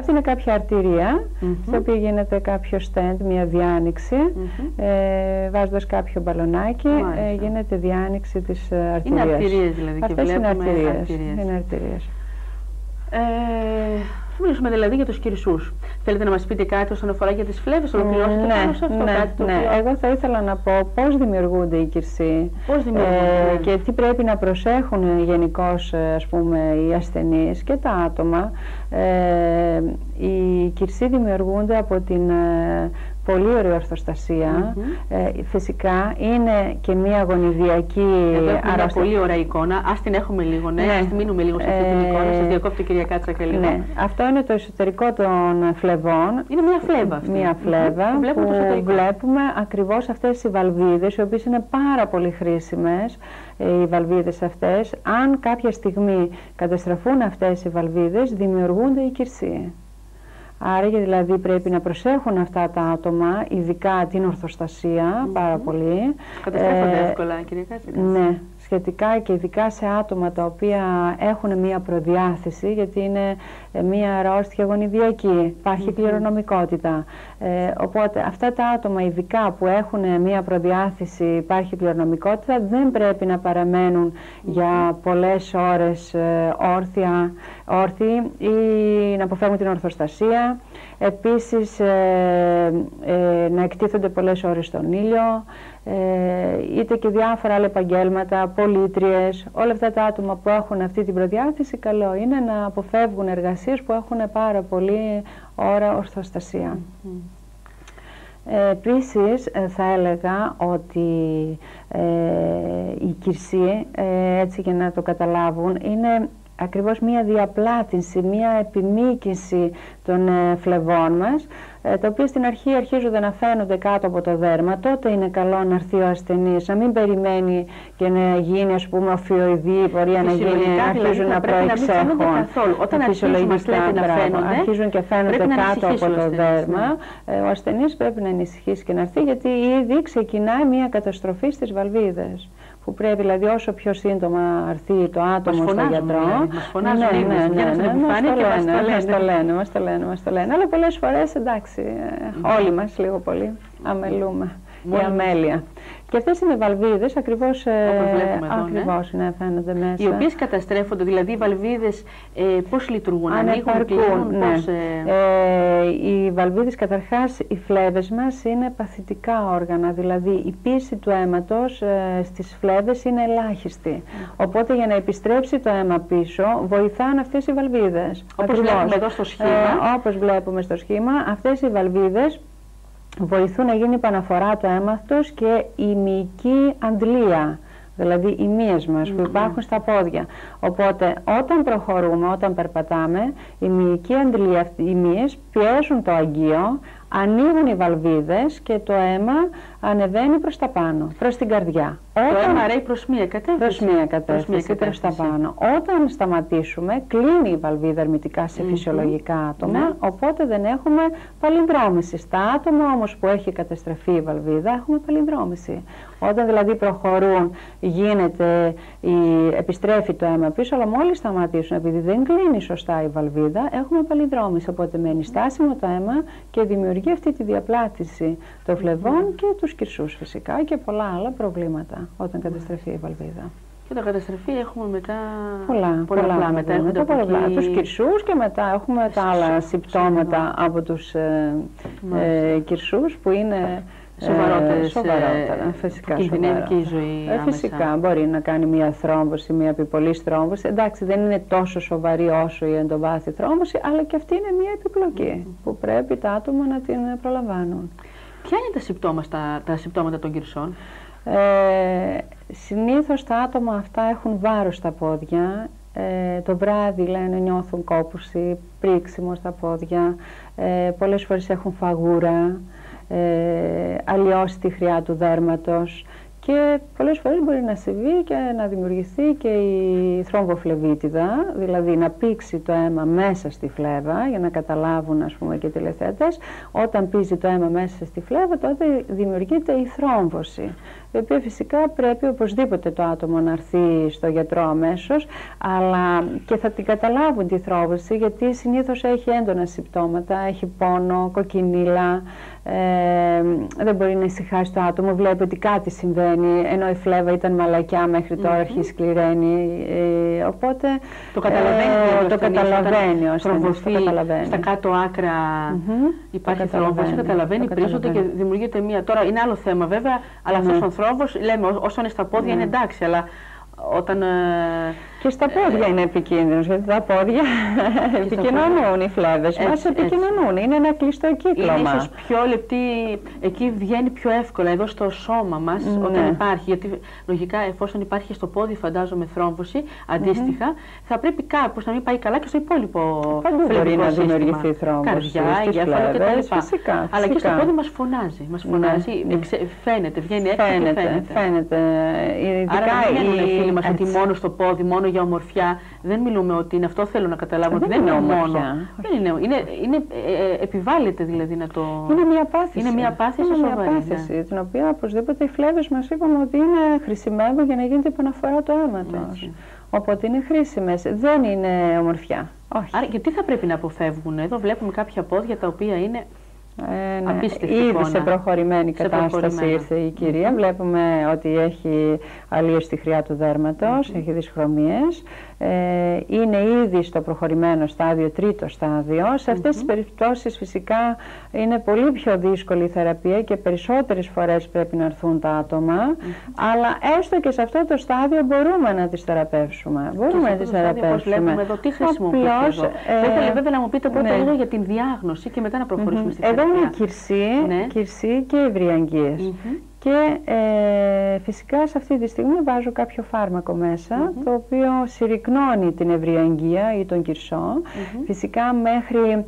Αυτή είναι κάποια αρτηρία, στην οποία γίνεται κάποιο στέντ, μια διάνοιξη, βάζοντας κάποιο μπαλονάκι, γίνεται διάνοιξη της αρτηρίας. Είναι αρτηρίες δηλαδή. Αυτές είναι αρτηρίες. Θα μιλήσουμε δηλαδή για τους κυρσούς. Θέλετε να μας πείτε κάτι όσον αφορά για τις φλέβες, ολοκληρώσετε πάνω σε αυτό κάτι το οποίο... Εγώ θα ήθελα να πω πώς δημιουργούνται οι κυρσοί και τι πρέπει να προσέχουν γενικώς, ας πούμε, οι ασθενείς και τα άτομα. Οι κυρσοί δημιουργούνται από την πολύ ωραία ορθοστασία. Φυσικά είναι και μια γονιδιακή αρρώστια. Μια πολύ ωραία εικόνα. Ας την έχουμε λίγο, ας μείνουμε λίγο σε αυτή την εικόνα. Σας διακόπτω, κυρία Κάτσακα, λίγο. Ναι. Αυτό είναι το εσωτερικό των φλεβών. Είναι μια φλέβα αυτή. Μια φλέβα που βλέπουμε ακριβώς αυτές οι βαλβίδες, οι οποίες είναι πάρα πολύ χρήσιμες, οι βαλβίδες αυτές. Αν κάποια στιγμή καταστραφούν αυτές οι βαλβίδες, δημιουργούνται οι κυρσοί. Άρα δηλαδή πρέπει να προσέχουν αυτά τα άτομα, ειδικά την ορθοστασία, πάρα πολύ. Καταστρέφονται εύκολα, κυρία Κάτσακα. Ναι, σχετικά και ειδικά σε άτομα τα οποία έχουν μία προδιάθεση, γιατί είναι μία αρρώστια γονιδιακή, υπάρχει κληρονομικότητα. Οπότε αυτά τα άτομα ειδικά που έχουν μία προδιάθεση, υπάρχει κληρονομικότητα, δεν πρέπει να παραμένουν για πολλές ώρες όρθιοι ή να αποφεύγουν την ορθοστασία. Επίσης να εκτίθονται πολλές ώρες στον ήλιο, είτε και διάφορα άλλα επαγγέλματα, πολίτριες, όλα αυτά τα άτομα που έχουν αυτή την προδιάθεση, καλό είναι να αποφεύγουν εργασίες που έχουν πάρα πολύ ώρα ορθοστασία. Επίσης θα έλεγα ότι οι κυρσοί, έτσι για να το καταλάβουν, είναι ακριβώς μία διαπλάτηση, μία επιμήκυνση των φλεβών μας, τα οποία στην αρχή αρχίζονται να φαίνονται κάτω από το δέρμα. Τότε είναι καλό να έρθει ο ασθενής, να μην περιμένει και να γίνει, ας πούμε, οφιοειδή πορεία, να γίνει, αρχίζουν να προεξέχουν. Όταν αρχίζουν και φαίνονται κάτω από το δέρμα, ο ασθενής πρέπει να ανησυχήσει και να έρθει, γιατί ήδη ξεκινάει μία καταστροφή στις βαλβίδες. Που πρέπει δηλαδή όσο πιο σύντομα έρθει το άτομο στο γιατρό. Μας φωνάζουν, μας το λένε. Αλλά πολλές φορές, εντάξει, όλοι μας λίγο πολύ αμελούμε. Η αμέλεια. Και αυτές είναι βαλβίδες, ακριβώς φαίνονται μέσα. Οι οποίες καταστρέφονται, δηλαδή οι βαλβίδες πώς λειτουργούν, ανοίγουν, οι βαλβίδες, καταρχάς, οι φλέβες μας είναι παθητικά όργανα, δηλαδή η πίεση του αίματος στις φλέβες είναι ελάχιστη. Οπότε για να επιστρέψει το αίμα πίσω, βοηθάνε αυτές οι βαλβίδες. Όπως βλέπουμε εδώ στο σχήμα. Όπως βλέπουμε στο σχήμα, αυτές οι βαλβίδες βοηθούν να γίνει επαναφορά του αίματος και η μυϊκή αντλία, δηλαδή οι μύες μας που υπάρχουν στα πόδια. Οπότε όταν προχωρούμε, όταν περπατάμε, η μυϊκή αντλία, οι μύες πιέζουν το αγκείο, ανοίγουν οι βαλβίδες και το αίμα ανεβαίνει προς τα πάνω, προς την καρδιά. Το αίμα ρέει προς μία κατεύθυνση. Προς τα πάνω. Όταν σταματήσουμε, κλείνει η βαλβίδα ερμητικά σε φυσιολογικά άτομα, οπότε δεν έχουμε παλινδρόμηση. Στα άτομα όμως που έχει καταστραφεί η βαλβίδα, έχουμε παλινδρόμηση. Όταν δηλαδή προχωρούν, επιστρέφει το αίμα πίσω, αλλά μόλις σταματήσουν, επειδή δεν κλείνει σωστά η βαλβίδα, έχουμε παλινδρόμηση. Οπότε μένει στάσιμο το αίμα και δημιουργεί αυτή τη διαπλάτηση των φλεβών και τους κυρσούς φυσικά και πολλά άλλα προβλήματα όταν καταστραφεί η βαλβίδα. Και όταν καταστραφεί έχουμε μετά πολλά μετά τους κυρσούς και μετά έχουμε τα άλλα συμπτώματα από τους κυρσούς που είναι σοβαρότερα. Φυσικά κινδυνεύει και η ζωή άμεσα. Φυσικά μπορεί να κάνει μια θρόμβωση, μια επιπολής θρόμβωση. Εντάξει, δεν είναι τόσο σοβαρή όσο η εντοβάθη θρόμβωση, αλλά και αυτή είναι μια επιπλοκή που πρέπει τα άτομα να την προλαμβάνουν. Ποια είναι τα συμπτώματα των κυρσών? Συνήθως τα άτομα αυτά έχουν βάρος στα πόδια. Το βράδυ λένε νιώθουν κόπωση, πρίξιμο στα πόδια, πολλές φορές έχουν φαγούρα, αλλοιώσει τη χρειά του δέρματος Και πολλές φορές μπορεί να συμβεί και να δημιουργηθεί και η θρομβοφλεβίτιδα, δηλαδή να πήξει το αίμα μέσα στη φλέβα, για να καταλάβουν ας πούμε και οι τηλεθεατές, όταν πήζει το αίμα μέσα στη φλέβα τότε δημιουργείται η θρόμβωση, η οποία φυσικά πρέπει οπωσδήποτε το άτομο να έρθει στο γιατρό αμέσως, αλλά και θα την καταλάβουν τη θρόμβωση, γιατί συνήθως έχει έντονα συμπτώματα, έχει πόνο, κοκκινίλα, δεν μπορεί να ησυχάσει το άτομο, βλέπει ότι κάτι συμβαίνει, ενώ η φλέβα ήταν μαλακιά μέχρι τώρα, αρχίζει σκληραίνει, οπότε το καταλαβαίνει ο ασθενής, το καταλαβαίνει. Στα κάτω άκρα υπάρχει θρόμβωση, καταλαβαίνει, πρίζονται και δημιουργείται μία. Τώρα είναι άλλο θέμα βέβαια, αλλά αυτός ο θρόμβος, λέμε, όσο είναι στα πόδια είναι εντάξει, αλλά όταν... Και στα πόδια είναι επικίνδυνος, γιατί τα πόδια επικοινωνούν, οι φλέβες μας επικοινωνούν, είναι ένα κλειστό κύκλωμα. Είναι ίσως πιο λεπτή, εκεί βγαίνει πιο εύκολα, εδώ στο σώμα μας, όταν υπάρχει, γιατί λογικά εφόσον υπάρχει στο πόδι, φαντάζομαι, θρόμβωση, αντίστοιχα, θα πρέπει κάπως να μην πάει καλά και στο υπόλοιπο παντού μπορεί να δημιουργηθεί θρόμβωση, καρδιά, εγκέφαλο κτλ. Φυσικά. Αλλά και στο πόδι μας φωνάζει, φαίνεται, βγαίνει έξω και φαίνεται. Άρα δεν είναι φίλοι μας ότι μόνο στο πόδι, μόνο για ομορφιά. Δεν μιλούμε ότι είναι αυτό, θέλω να καταλάβω ότι δεν είναι ομορφιά. Επιβάλλεται δηλαδή να το... Είναι μια πάθηση. Είναι μια πάθηση σοβαρή. Την οποία οπωσδήποτε οι φλέβες μας είπαμε ότι χρησιμεύουν για να γίνεται η επαναφορά του αίματος. Οπότε είναι χρήσιμες. Δεν είναι ομορφιά. Όχι. Άρα γιατί θα πρέπει να αποφεύγουν? Εδώ βλέπουμε κάποια πόδια τα οποία είναι... Ήδη σε προχωρημένη κατάσταση ήρθε η κυρία. Βλέπουμε ότι έχει αλλίωση στη χρειά του δέρματος, έχει δυσχρωμίες. Είναι ήδη στο προχωρημένο στάδιο, τρίτο στάδιο. Σε αυτές τις περιπτώσεις φυσικά είναι πολύ πιο δύσκολη η θεραπεία και περισσότερες φορές πρέπει να έρθουν τα άτομα. Αλλά έστω και σε αυτό το στάδιο μπορούμε να τις θεραπεύσουμε. Μπορούμε να τις θεραπεύσουμε. Όπως βλέπουμε εδώ, τι χρησιμοποιείτε εδώ? Θα ήθελα βέβαια να μου πείτε πρώτα λίγο για την διάγνωση και μετά να προχωρήσουμε στη θεραπεία. Εδώ είναι κυρσή και ευρυαγγείες. Και φυσικά σε αυτή τη στιγμή βάζω κάποιο φάρμακο μέσα, το οποίο συρρυκνώνει την ευρυαγγεία ή τον κυρσό. Φυσικά μέχρι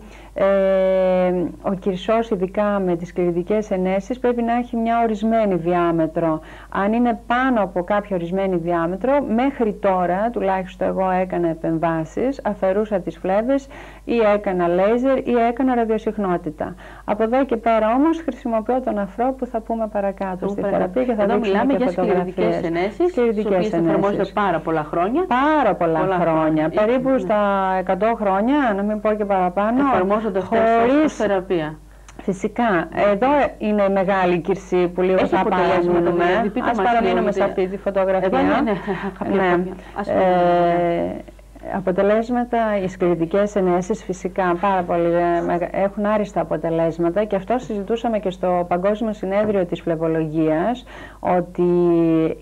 ο κυρσός, ειδικά με τις σκληρητικές ενέσεις, πρέπει να έχει μια ορισμένη διάμετρο. Αν είναι πάνω από κάποια ορισμένη διάμετρο, μέχρι τώρα, τουλάχιστον εγώ έκανα επεμβάσεις, αφαιρούσα τις φλέβες ή έκανα λέιζερ ή έκανα ραδιοσυχνότητα. Από εδώ και πέρα όμως χρησιμοποιώ τον αφρό που θα πούμε παρακάτω στη θεραπεία και θα εδώ δείξουμε μιλάμε και για φωτογραφίες. σκληρητικές ενέσεις, εφαρμόζονται πάρα πολλά χρόνια. Πάρα πολλά χρόνια. Περίπου στα 100 χρόνια, να μην πω και παραπάνω. Εφαρμόζονται αυτές ως θεραπεία. Φυσικά. Εδώ είναι η μεγάλη κυρσή που λίγο θα παραμείνουμε. Ας παραμείνουμε σε αυτή τη φωτογραφία. Αποτελέσματα, οι σκληρητικές ενέσεις φυσικά πάρα πολύ έχουν άριστα αποτελέσματα και αυτό συζητούσαμε και στο Παγκόσμιο Συνέδριο της Φλεβολογίας, ότι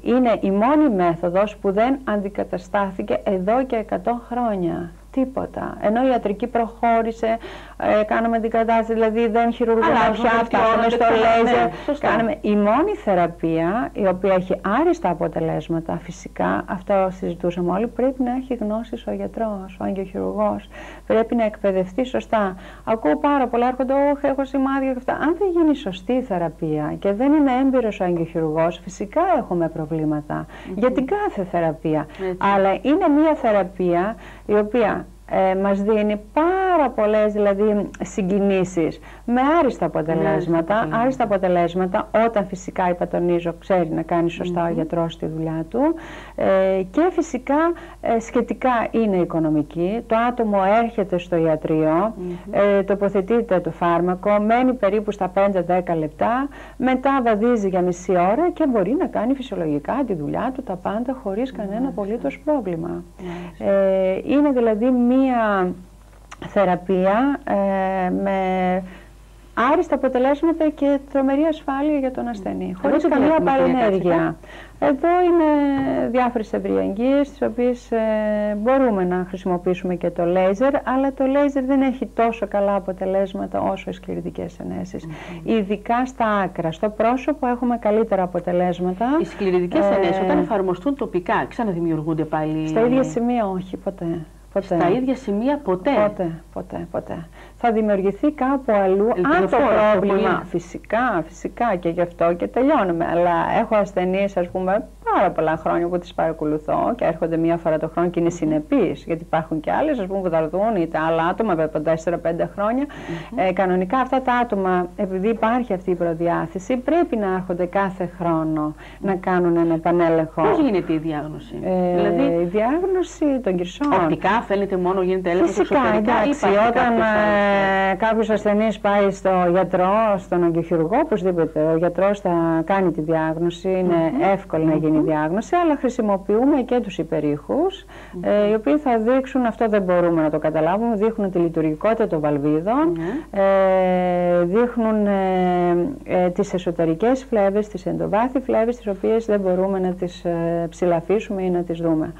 είναι η μόνη μέθοδος που δεν αντικαταστάθηκε εδώ και 100 χρόνια. Τίποτα. Ενώ η ιατρική προχώρησε, κάναμε την κατάσταση, δηλαδή δεν χειρουργούμε πια, φτάσαμε στο λέιζερ. Η μόνη θεραπεία, η οποία έχει άριστα αποτελέσματα, φυσικά, αυτό συζητούσαμε όλοι, πρέπει να έχει γνώσεις ο γιατρός, ο αγγειοχειρουργός. Πρέπει να εκπαιδευτεί σωστά. Ακούω πάρα πολλά, έρχονται, όχι, έχω σημάδια και αυτά. Αν δεν γίνει σωστή θεραπεία και δεν είναι έμπειρος ο αγγειοχειρουργός, φυσικά έχουμε προβλήματα για την κάθε θεραπεία. Αλλά είναι μια θεραπεία η οποία μας δίνει πάρα πολλές δηλαδή συγκινήσεις με άριστα αποτελέσματα, άριστα αποτελέσματα όταν φυσικά, υπατονίζω, ξέρει να κάνει σωστά ο γιατρός τη δουλειά του και φυσικά σχετικά είναι οικονομική. Το άτομο έρχεται στο ιατρείο, τοποθετείται το φάρμακο, μένει περίπου στα 5-10 λεπτά, μετά βαδίζει για μισή ώρα και μπορεί να κάνει φυσιολογικά τη δουλειά του, τα πάντα χωρίς κανένα απολύτως πρόβλημα. Είναι δηλαδή μία θεραπεία με άριστα αποτελέσματα και τρομερή ασφάλεια για τον ασθενή, χωρίς καμία παρενέργεια. Εδώ είναι διάφορες ευρυαγγείες, τις οποίες μπορούμε να χρησιμοποιήσουμε και το λέιζερ, αλλά το λέιζερ δεν έχει τόσο καλά αποτελέσματα όσο οι σκληρητικές ενέσεις. Ειδικά στα άκρα, στο πρόσωπο έχουμε καλύτερα αποτελέσματα. Οι σκληρητικές ενέσεις όταν εφαρμοστούν τοπικά ξαναδημιουργούνται πάλι? Στα ίδια σημεία όχι, ποτέ. Στα ίδια σημεία ποτέ? Ποτέ. θα δημιουργηθεί κάπου αλλού. Αν το πρόβλημα, φυσικά και γι' αυτό και τελειώνουμε. Αλλά έχω ασθενείς, ας πούμε, πάρα πολλά χρόνια που τις παρακολουθώ και έρχονται μία φορά το χρόνο και είναι συνεπείς. Γιατί υπάρχουν και άλλες, ας πούμε, που θα έρθουν είτε άλλα άτομα από 4-5 χρόνια. Κανονικά αυτά τα άτομα, επειδή υπάρχει αυτή η προδιάθεση, πρέπει να έρχονται κάθε χρόνο να κάνουν ένα επανέλεγχο. Πώς γίνεται η διάγνωση? Δηλαδή, η διάγνωση των κυρσών. Οπτικά φαίνεται μόνο, γίνεται έλεγχος εξωτερικά? Εντάξει, όταν κάποιος ασθενής πάει στο γιατρό, στον αγκιοχειρουργό, οπωσδήποτε ο γιατρός θα κάνει τη διάγνωση, είναι εύκολο να γίνει η διάγνωση, αλλά χρησιμοποιούμε και τους υπερήχους, οι οποίοι θα δείξουν, αυτό δεν μπορούμε να το καταλάβουμε, δείχνουν τη λειτουργικότητα των βαλβίδων, δείχνουν τις εσωτερικές φλέβες, τις εντοβάθη φλέβες, τις οποίες δεν μπορούμε να τις ψηλαφίσουμε ή να τις δούμε.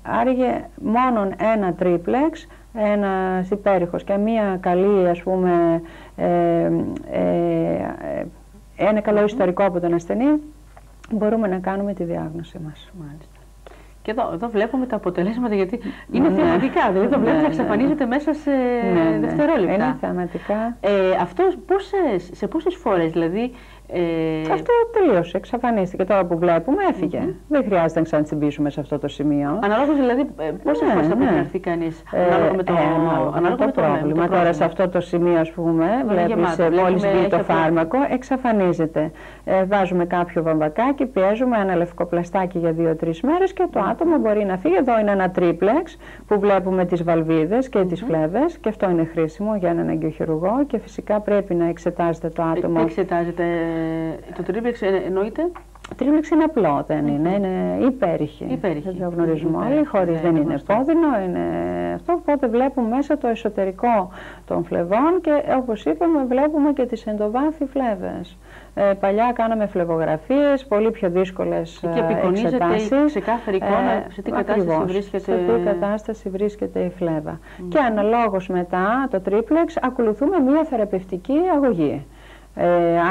Άραγε μόνον ένα τρίπλεξ, ένας υπέρηχος και μία καλή, ας πούμε, ένα καλό ιστορικό από τον ασθενή, μπορούμε να κάνουμε τη διάγνωση μας. Μάλιστα. Και εδώ βλέπουμε τα αποτελέσματα, γιατί είναι θεαματικά, δηλαδή το βλέπουμε να εξαφανίζεται μέσα σε δευτερόλεπτα. Είναι θεαματικά. Αυτό σε πόσες φορές, δηλαδή... Αυτό τελείωσε, εξαφανίστηκε. Τώρα που βλέπουμε έφυγε. Δεν χρειάζεται να ξανατσιμπήσουμε σε αυτό το σημείο. Αναλόγως δηλαδή πόσες φορές θα πρέπει να έρθει κανείς, ανάλογα με το πρόβλημα. Τώρα σε αυτό το σημείο, ας πούμε, βλέπεις μόλις μπει το φάρμακο, εξαφανίζεται. Βάζουμε κάποιο βαμβακάκι, πιέζουμε ένα λευκοπλαστάκι για 2-3 μέρες και το άτομο μπορεί να φύγει. Εδώ είναι ένα τρίπλεξ που βλέπουμε τις βαλβίδες και τις φλέβες και αυτό είναι χρήσιμο για έναν αγκιοχειρουργό και φυσικά πρέπει να εξετάζεται το άτομο. Τι εξετάζεται? Το τρίπλεξ εννοείται? Τρίπλεξ είναι απλό, δεν είναι, είναι υπέρηχη. Δεν το γνωρίζουμε όλοι, χωρίς δεν είναι πόδινο, είναι αυτό. Οπότε βλέπουμε μέσα το εσωτερικό των φλεβών και όπως είπαμε βλέπουμε και τις εντοβάθη φλέβες. Παλιά κάναμε φλεβογραφίες, πολύ πιο δύσκολες εξετάσεις. Και απεικονίζεται σε κάθε εικόνα σε τι κατάσταση βρίσκεται. Σε τι κατάσταση βρίσκεται η φλέβα. Και αναλόγως μετά το τρίπλεξ ακολουθούμε μια θεραπευτική αγωγή.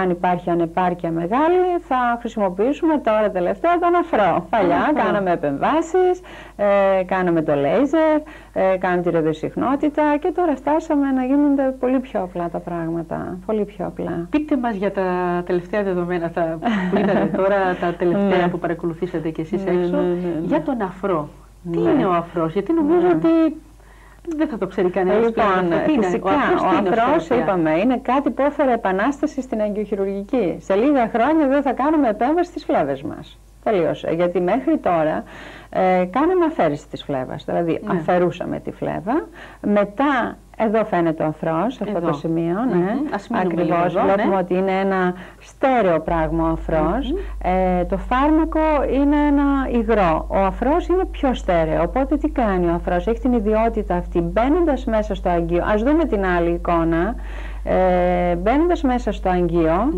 Αν υπάρχει ανεπάρκεια μεγάλη, θα χρησιμοποιήσουμε τώρα τελευταία τον αφρό. Παλιά κάναμε επεμβάσεις, κάναμε το λέιζερ, κάναμε τη ραδιοσυχνότητα και τώρα φτάσαμε να γίνονται πολύ πιο απλά τα πράγματα. Πολύ πιο απλά. Πείτε μας για τα τελευταία δεδομένα που είδατε τώρα, τα τελευταία που παρακολουθήσατε κι εσείς έξω, για τον αφρό. Τι είναι ο αφρός? Γιατί νομίζω ότι δεν θα το ξέρει κανένας. Λοιπόν, φυσικά, ο αφρός, είπαμε, είναι κάτι που έφερε επανάσταση στην αγκιοχειρουργική. Σε λίγα χρόνια δεν θα κάνουμε επέμβαση στις φλέβες μας. Τελείωσε. Γιατί μέχρι τώρα κάναμε αφαίρεση της φλέβας. Δηλαδή, αφαιρούσαμε τη φλέβα, μετά. Εδώ φαίνεται ο αφρός, αυτό το σημείο, ακριβώς, βλέπουμε ότι είναι ένα στέρεο πράγμα ο αφρός. Το φάρμακο είναι ένα υγρό, ο αφρός είναι πιο στέρεο, οπότε τι κάνει ο αφρός? Έχει την ιδιότητα αυτή, μπαίνοντας μέσα στο αγγείο, ας δούμε την άλλη εικόνα, μπαίνοντας μέσα στο αγγείο,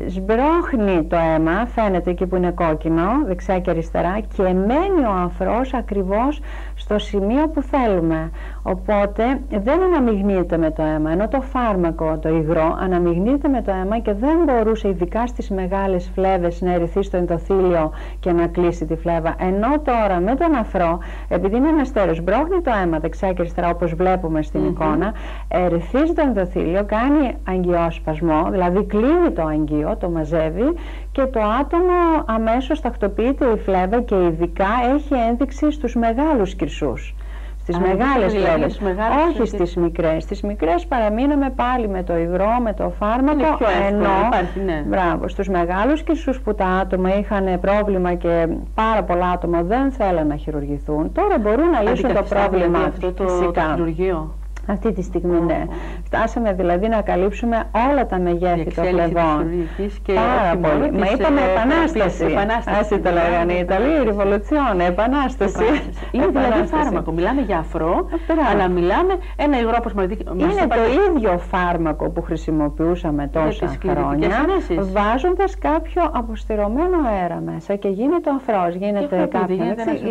σμπρώχνει το αίμα, φαίνεται εκεί που είναι κόκκινο, δεξιά και αριστερά, και μένει ο αφρός ακριβώς στο σημείο που θέλουμε. Οπότε δεν αναμειγνύεται με το αίμα, ενώ το φάρμακο, το υγρό, αναμειγνύεται με το αίμα και δεν μπορούσε, ειδικά στις μεγάλες φλέβες, να ερυθεί στο ενδοθήλιο και να κλείσει τη φλέβα. Ενώ τώρα με τον αφρό, επειδή είναι ένα στέρεο, σμπρώχνει το αίμα δεξιά και αριστερά, όπως βλέπουμε στην εικόνα, ερυθίζει το ενδοθήλιο, κάνει αγγειόσπασμο, δηλαδή κλείνει το αγγείο, το μαζεύει και το άτομο αμέσως τακτοποιείται η φλέβα και ειδικά έχει ένδειξη στους μεγάλους κυρσούς. Στις μεγάλες φλέβες, όχι στις μικρές. Στις μικρές παραμείναμε πάλι με το υγρό, με το φάρμακο, ενώ στους μεγάλους κυρσούς που τα άτομα είχαν πρόβλημα και πάρα πολλά άτομα δεν θέλαν να χειρουργηθούν, τώρα μπορούν να λύσουν το πρόβλημα αυτό το χειρουργείο. Αυτή τη στιγμή, ναι. Φτάσαμε δηλαδή να καλύψουμε όλα τα μεγέθη των φλεβών. Πάρα πολύ. Μα είπαμε επανάσταση. Άσοι το λέγανε οι Ιταλοί, ριβολουτσιόνε, επανάσταση. Είναι δηλαδή φάρμακο. Μιλάμε για αφρό, αλλά μιλάμε ένα υγρό, όπως μας δείχνει. Είναι το ίδιο φάρμακο που χρησιμοποιούσαμε τόσα χρόνια, βάζοντας κάποιο αποστηρωμένο αέρα μέσα και γίνεται ο αφρός.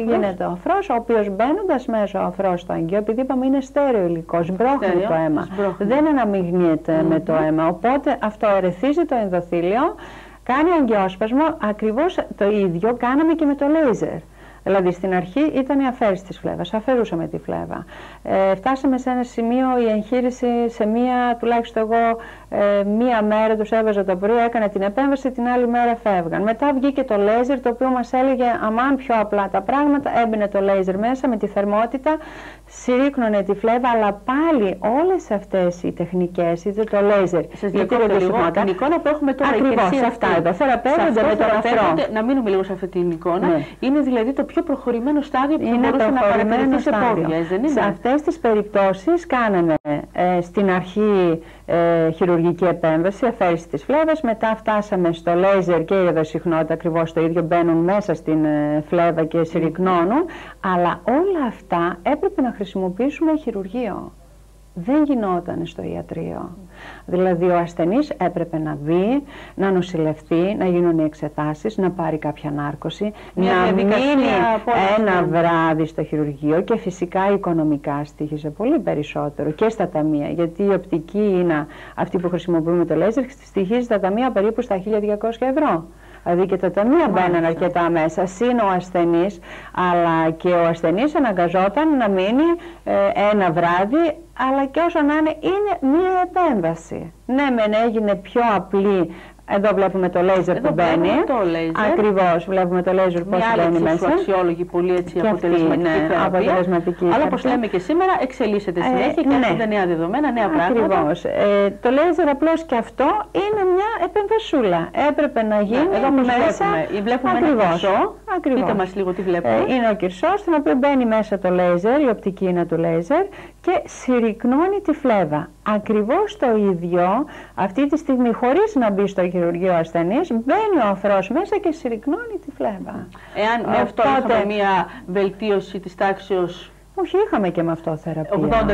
Γίνεται ο αφρός, ο οποίος μπαίνοντας μέσα ο αφρός στο αγγείο, επειδή είπαμε είναι στέρεο υλικό. Σμπρώχνει το αίμα, δεν αναμειγνύεται με το αίμα, οπότε αυτό ερεθίζει το ενδοθήλιο, κάνει αγγειόσπασμο, ακριβώς το ίδιο κάναμε και με το λέιζερ. Δηλαδή στην αρχή ήταν η αφαίρεση της φλέβας, αφαιρούσαμε τη φλέβα. Φτάσαμε σε ένα σημείο η εγχείρηση, σε τουλάχιστον εγώ, μία μέρα τους έβαζα το πρωί, έκανα την επέμβαση, την άλλη μέρα φεύγαν. Μετά βγήκε το λέιζερ, το οποίο μας έλεγε αμάν πιο απλά τα πράγματα, έμπαινε το λέιζερ μέσα με τη θερμότητα, συρρίκνωνε τη φλέβα, αλλά πάλι όλες αυτές οι τεχνικές, είτε το λέιζερ, είτε την εικόνα που έχουμε τώρα. Ακριβώς αυτά εδώ, θεραπεύονται με τον αφρό. Να μείνουμε λίγο σε αυτή την εικόνα. Ναι. Είναι δηλαδή το πιο προχωρημένο στάδιο που θα μπορούσε να παρατηρηθεί σε πόδια, δεν είναι? Σε αυτές τις περιπτώσεις κάναμε στην αρχή χειρουργική επέμβαση, αφαίρεση της φλέβας, μετά φτάσαμε στο λέιζερ και η ραδιοσυχνότητα ακριβώς το ίδιο, μπαίνουν μέσα στην φλέβα και συρρικνώνουν, αλλά όλα αυτά έπρεπε να χρησιμοποιήσουμε χειρουργείο. Δεν γινόταν στο ιατρείο. Δηλαδή ο ασθενής έπρεπε να μπει, να νοσηλευτεί, να γίνουν οι εξετάσεις, να πάρει κάποια νάρκωση, να μείνει ένα βράδυ στο χειρουργείο και φυσικά οικονομικά στοίχιζε πολύ περισσότερο και στα ταμεία, γιατί η οπτική είναι αυτή που χρησιμοποιούμε το λέιζερ, στοιχίζει στα ταμεία περίπου στα 1.200 ευρώ. Δηλαδή και τα ταμεία μπαίνουν αρκετά μέσα, συν ο ασθενής, αλλά και ο ασθενής αναγκαζόταν να μείνει ένα βράδυ, αλλά και όσο να είναι μία επέμβαση. Ναι, μεν έγινε πιο απλή. Εδώ βλέπουμε το λέιζερ που μπαίνει. Ακριβώς, βλέπουμε το λέιζερ πώς μπαίνει μέσα. Μια αξιόλογη, πολύ έτσι αποτελεσματική. Αλλά όπως λέμε και σήμερα, εξελίσσεται συνέχεια και έρχονται νέα δεδομένα, νέα πράγματα. Ακριβώς. Το λέιζερ απλώς και αυτό είναι μια επεμβασούλα. Έπρεπε να γίνει εδώ μέσα. Βλέπουμε ένα κυρσό. Πείτε μας λίγο τι βλέπουμε. Είναι ο κυρσός, στον οποίο μπαίνει μέσα το λέιζερ, η οπτική είναι του λέιζερ και συρρικνώνει τη φλέβα. Ακριβώς το ίδιο, αυτή τη στιγμή, χωρίς να μπει στο χειρουργείο ασθενής, μπαίνει ο αφρός μέσα και συρρικνώνει τη φλέβα. Εάν με αυτό είχαμε μια βελτίωση της τάξεως, όχι, είχαμε και με αυτό θεραπεία.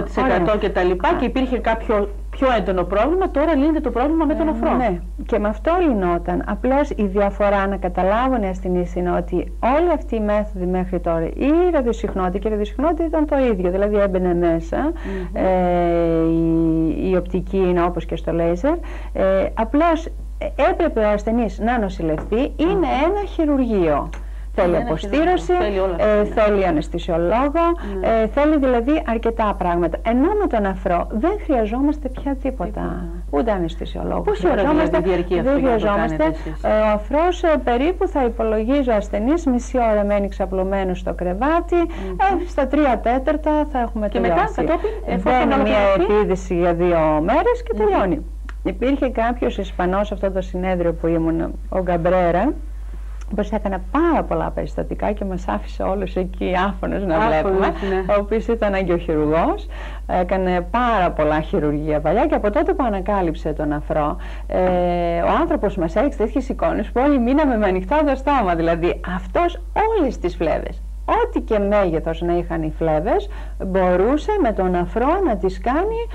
80% και τα λοιπά, και υπήρχε κάποιο πιο έντονο πρόβλημα, τώρα λύνεται το πρόβλημα με τον αφρό. Ναι, και με αυτό λυνόταν. Απλώς η διαφορά, να καταλάβουν οι ασθενείς, είναι ότι όλη αυτή η μέθοδη μέχρι τώρα, η ραδιοσυχνότητα και η ραδιοσυχνότητα ήταν το ίδιο, δηλαδή έμπαινε μέσα, η οπτική είναι όπως και στο λέιζερ, απλώς έπρεπε ο ασθενής να νοσηλευτεί, είναι ένα χειρουργείο. Θέλει αποστήρωση, θέλει αναισθησιολόγο, θέλει δηλαδή αρκετά πράγματα. Ενώ με τον αφρό δεν χρειαζόμαστε πια τίποτα. Ούτε αναισθησιολόγο. Πόση ώρα δηλαδή διαρκεί αυτό? Δεν χρειαζόμαστε. Ο αφρός περίπου θα υπολογίζει ο ασθενής μισή ώρα μένει ξαπλωμένος στο κρεβάτι, στα 3/4 θα έχουμε τελειώσει. Και μετά κατόπιν μπαίνει μια επίδυση για 2 μέρες και τελειώνει. Υπήρχε κάποιος Ισπανός σε αυτό το συνέδριο που ήμουν, ο Γκαμπρέρα, όπως έκανε πάρα πολλά περιστατικά και μας άφησε όλους εκεί άφωνος να βλέπουμε, ο οποίος ήταν αγκιοχειρουργός, έκανε πάρα πολλά χειρουργία παλιά και από τότε που ανακάλυψε τον αφρό, ο άνθρωπος μας έριξε τέτοιες εικόνες που όλοι μείναμε με ανοιχτό το στόμα, δηλαδή αυτός όλες τις φλέβες, ό,τι και μέγεθος να είχαν οι φλέβες, μπορούσε με τον αφρό να τις κάνει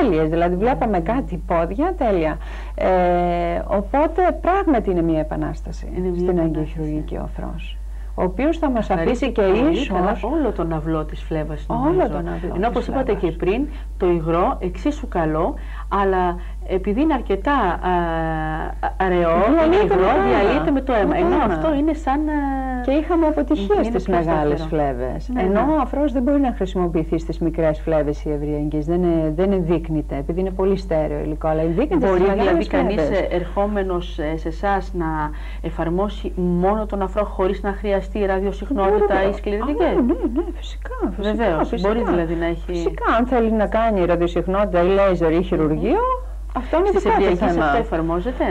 τέλειες, δηλαδή βλέπαμε κάτι πόδια τέλεια. Οπότε πράγματι είναι μια επανάσταση στην αγκιοχειρουργική ο αφρός, ο οποίος θα μας αφήσει και ίσως όλο τον αυλό της φλέβας. Όλο τον αυλό. Ενώ όπως είπατε και πριν, το υγρό εξίσου καλό, αλλά επειδή είναι αρκετά αραιό, διαλύεται με το αίμα. Ενώ αυτό είναι σαν. Και είχαμε αποτυχία στις μεγάλες φλέβες. Ενώ ο αφρός δεν μπορεί να χρησιμοποιηθεί στις μικρές φλέβες η ευρεία εγγύης. Δεν ενδείκνυται, επειδή είναι πολύ στέρεο υλικό. Αλλά ενδείκνυται στις μεγάλες φλέβες. Μπορεί δηλαδή κανείς ερχόμενος σε εσάς να εφαρμόσει μόνο τον αφρό χωρίς να χρειαστεί ραδιοσυχνότητα ή σκληρητικές? Ναι, φυσικά. Βεβαίως. Μπορεί δηλαδή να έχει. Φυσικά, αν θέλει να κάνει ραδιοσυχνότητα ή λέιζερ ή χειρουργείο. Αυτό είναι δικό του θέμα. Αυτό εφαρμόζεται?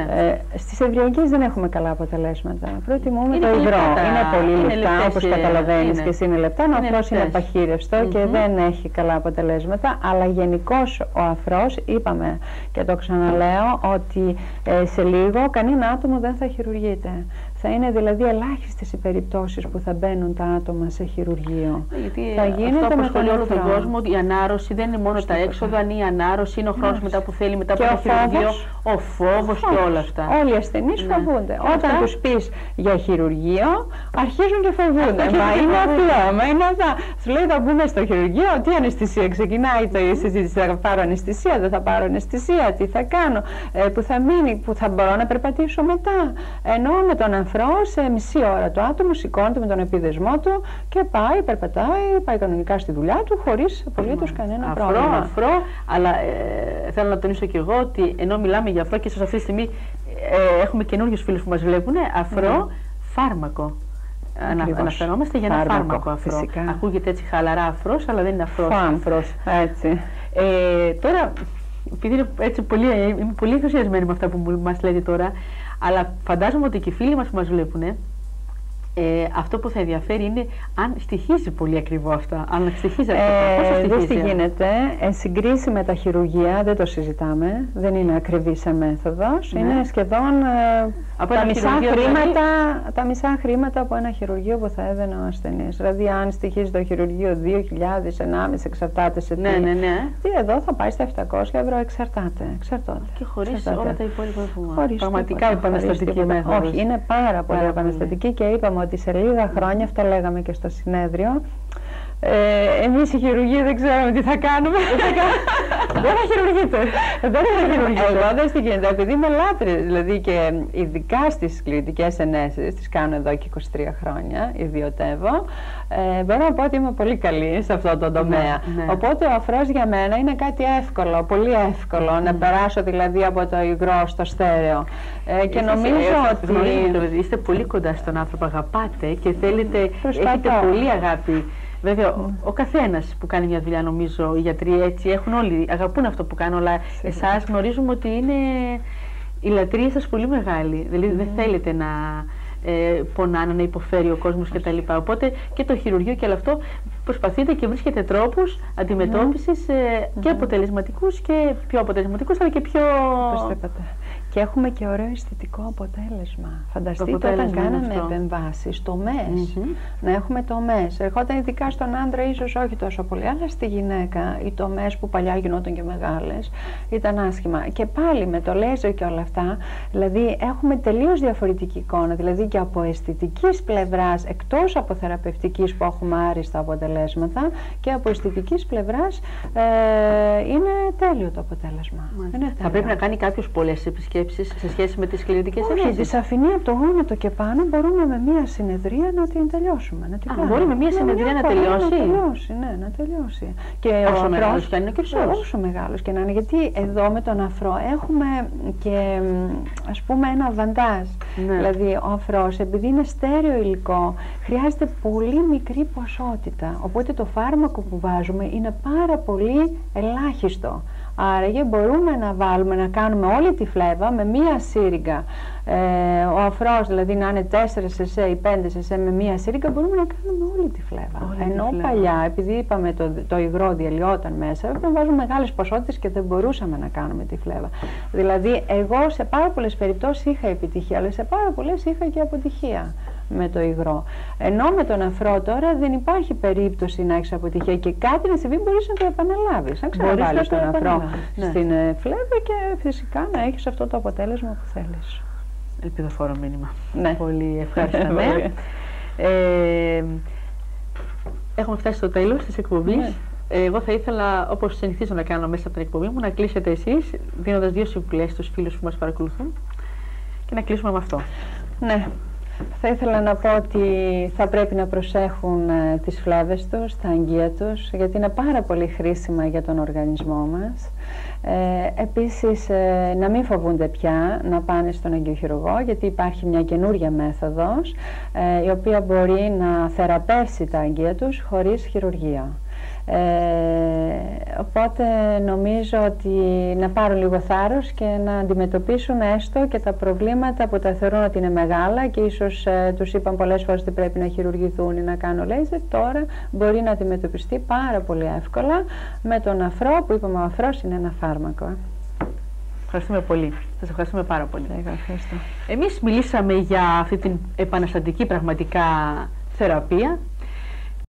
Στις ευρυαγγείες δεν έχουμε καλά αποτελέσματα. Προτιμούμε το υγρό. Είναι πολύ λεπτά, όπως καταλαβαίνεις και εσύ, είναι λεπτά. Ο αφρός είναι παχύρευστο και δεν έχει καλά αποτελέσματα. Αλλά γενικώς ο αφρός, είπαμε και το ξαναλέω, ότι σε λίγο κανένα άτομο δεν θα χειρουργείται. Θα είναι δηλαδή ελάχιστες οι περιπτώσεις που θα μπαίνουν τα άτομα σε χειρουργείο. Γιατί θα γίνεται αυτό απασχολεί όλο τον κόσμο, ότι η ανάρρωση δεν είναι μόνο τα έξοδα, αν η ανάρρωση είναι ο χρόνος μετά που θέλει, μετά από το χειρουργείο, ο φόβος και όλα αυτά. Όλοι οι ασθενείς φοβούνται. Όταν τους πεις για χειρουργείο, αρχίζουν και φοβούνται. Μα είναι απλό, μα είναι αυτά. Σου λέει θα μπούμε στο χειρουργείο, τι αναισθησία ξεκινάει η συζήτηση, θα πάρω αναισθησία, δεν θα πάρω αναισθησία, τι θα κάνω, που θα μείνει, που θα μπορώ να περπατήσω μετά. Ενώ με τον αφρό, σε μισή ώρα το άτομο σηκώνεται με τον επίδεσμό του και πάει, περπατάει, πάει κανονικά στη δουλειά του, χωρίς απολύτως κανένα πρόβλημα. Αφρό, αλλά θέλω να τονίσω και εγώ ότι ενώ μιλάμε για αφρό και ίσως αυτή τη στιγμή έχουμε καινούριους φίλους που μας βλέπουν, αφρό, φάρμακο. Αναφερόμαστε για ένα φάρμακο αφρό. Φυσικά. Ακούγεται έτσι χαλαρά αφρός, αλλά δεν είναι αφρός. Έτσι. Τώρα, επειδή είμαι πολύ ενθουσιασμένη με αυτά που μας λέτε τώρα, αλλά φαντάζομαι ότι και οι φίλοι μας που μας βλέπουν, αυτό που θα ενδιαφέρει είναι αν στοιχίζει πολύ ακριβό αυτά. Αν στοιχίζει αυτό. Δεν τι γίνεται. Συγκρίση με τα χειρουργεία δεν το συζητάμε. Δεν είναι ακριβή σε μέθοδος. Ναι. Είναι σχεδόν τα μισά χρήματα από ένα χειρουργείο που θα έδαινε ο ασθενής. Δηλαδή, αν στοιχίζει το χειρουργείο 2.000, 1.500, εξαρτάται σε τι. Ναι. Εδώ θα πάει στα 700 ευρώ, εξαρτάται. Και χωρίς όλα τα υπόλοιπα που πραγματικά επαναστατική μέθοδος. Όχι, είναι πάρα πολύ επαναστατική και είπαμε ότι σε λίγα χρόνια, αυτό λέγαμε και στο συνέδριο, εμείς οι χειρουργοί δεν ξέρουμε τι θα κάνουμε. Δεν θα χειρουργείτε. Εγώ δεν στην γίνεται, επειδή είμαι λάτρης, δηλαδή και ειδικά στις κλινικές ενέσεις, τις κάνω εδώ και 23 χρόνια, ιδιωτεύω, μπορώ να πω ότι είμαι πολύ καλή σε αυτό το τομέα. Οπότε ο αφρός για μένα είναι κάτι εύκολο, πολύ εύκολο, να περάσω δηλαδή από το υγρό στο στέρεο. Και νομίζω ότι είστε πολύ κοντά στον άνθρωπο, αγαπάτε και θέλετε, έχετε πολύ αγάπη. Βέβαια, ο καθένας που κάνει μια δουλειά, νομίζω, οι γιατροί έτσι έχουν όλοι, αγαπούν αυτό που κάνουν, αλλά εσάς γνωρίζουμε ότι είναι η λατρεία σας πολύ μεγάλη. Δηλαδή, δεν θέλετε να πονάνε, να υποφέρει ο κόσμος κτλ. Οπότε και το χειρουργείο και όλο αυτό προσπαθείτε και βρίσκετε τρόπους αντιμετώπισης και αποτελεσματικούς και πιο αποτελεσματικούς, αλλά και πιο. Και έχουμε και ωραίο αισθητικό αποτέλεσμα. Φανταστείτε όταν κάναμε επεμβάσεις, τομές, να έχουμε τομές. Ερχόταν ειδικά στον άντρα ίσως όχι τόσο πολύ, αλλά στη γυναίκα οι τομές που παλιά γινόταν και μεγάλες ήταν άσχημα. Και πάλι με το λέιζερ και όλα αυτά, δηλαδή έχουμε τελείως διαφορετική εικόνα. Δηλαδή και από αισθητικής πλευράς, εκτός από θεραπευτικής που έχουμε άριστα αποτελέσματα, και από αισθητικής πλευράς είναι τέλειο το αποτέλεσμα. Θα πρέπει να κάνει κάποιος πολλές επισκέψεις σε σχέση με τις κλινικές ενέσεις. Όχι, τη σαφηνία από το γόνατο και πάνω μπορούμε με μία συνεδρία να την τελειώσουμε. Μπορεί με μία συνεδρία να τελειώσει. Να τελειώσει. Και όσο μεγάλος και αν είναι και όσο μεγάλος και να είναι. Γιατί εδώ με τον αφρό έχουμε και ας πούμε ένα αβαντάζ. Δηλαδή ο αφρός, επειδή είναι στέρεο υλικό, χρειάζεται πολύ μικρή ποσότητα. Οπότε το φάρμακο που βάζουμε είναι πάρα πολύ ελάχιστο. Άραγε μπορούμε να βάλουμε, να κάνουμε όλη τη φλέβα με μία σύριγγα. Ο αφρός δηλαδή να είναι 4 σεσέ ή 5 σεσέ με μία σύριγγα, μπορούμε να κάνουμε όλη τη φλέβα. Ενώ παλιά, επειδή είπαμε το υγρό διαλυόταν μέσα, έπρεπε να βάζουμε μεγάλες ποσότητες και δεν μπορούσαμε να κάνουμε τη φλέβα. Δηλαδή εγώ σε πάρα πολλές περιπτώσεις είχα επιτυχία, αλλά σε πάρα πολλές είχα και αποτυχία με το υγρό. Ενώ με τον αφρό τώρα δεν υπάρχει περίπτωση να έχεις αποτυχία και κάτι να συμβεί μπορείς να το επαναλάβεις. Να ξαναβάλεις τον αφρό στην φλέβα και φυσικά να έχεις αυτό το αποτέλεσμα που θέλεις. Ελπιδοφόρο μήνυμα. Πολύ ευχαριστώ. Έχουμε φτάσει στο τέλος της εκπομπής. Εγώ θα ήθελα, όπως συνηθίζω να κάνω μέσα από την εκπομπή μου, να κλείσετε εσείς δίνοντας 2 συμβουλές στους φίλους που μας παρακολουθούν και να κλείσουμε με αυτό. Ναι. Θα ήθελα να πω ότι θα πρέπει να προσέχουν τις φλέβες τους, τα αγγεία τους, γιατί είναι πάρα πολύ χρήσιμα για τον οργανισμό μας. Επίσης, να μην φοβούνται πια να πάνε στον αγγειοχειρουργό, γιατί υπάρχει μια καινούρια μέθοδος, η οποία μπορεί να θεραπεύσει τα αγγεία τους χωρίς χειρουργείο. Οπότε νομίζω ότι να πάρουν λίγο θάρρος και να αντιμετωπίσουν έστω και τα προβλήματα που τα θεωρούν ότι είναι μεγάλα και ίσως τους είπαν πολλές φορές ότι πρέπει να χειρουργηθούν ή να κάνουν λέιζερ. Τώρα μπορεί να αντιμετωπιστεί πάρα πολύ εύκολα με τον αφρό, που είπαμε ο αφρός είναι ένα φάρμακο. Ευχαριστούμε πολύ. Σας ευχαριστούμε πάρα πολύ. Ευχαριστώ. Εμείς μιλήσαμε για αυτή την επαναστατική πραγματικά θεραπεία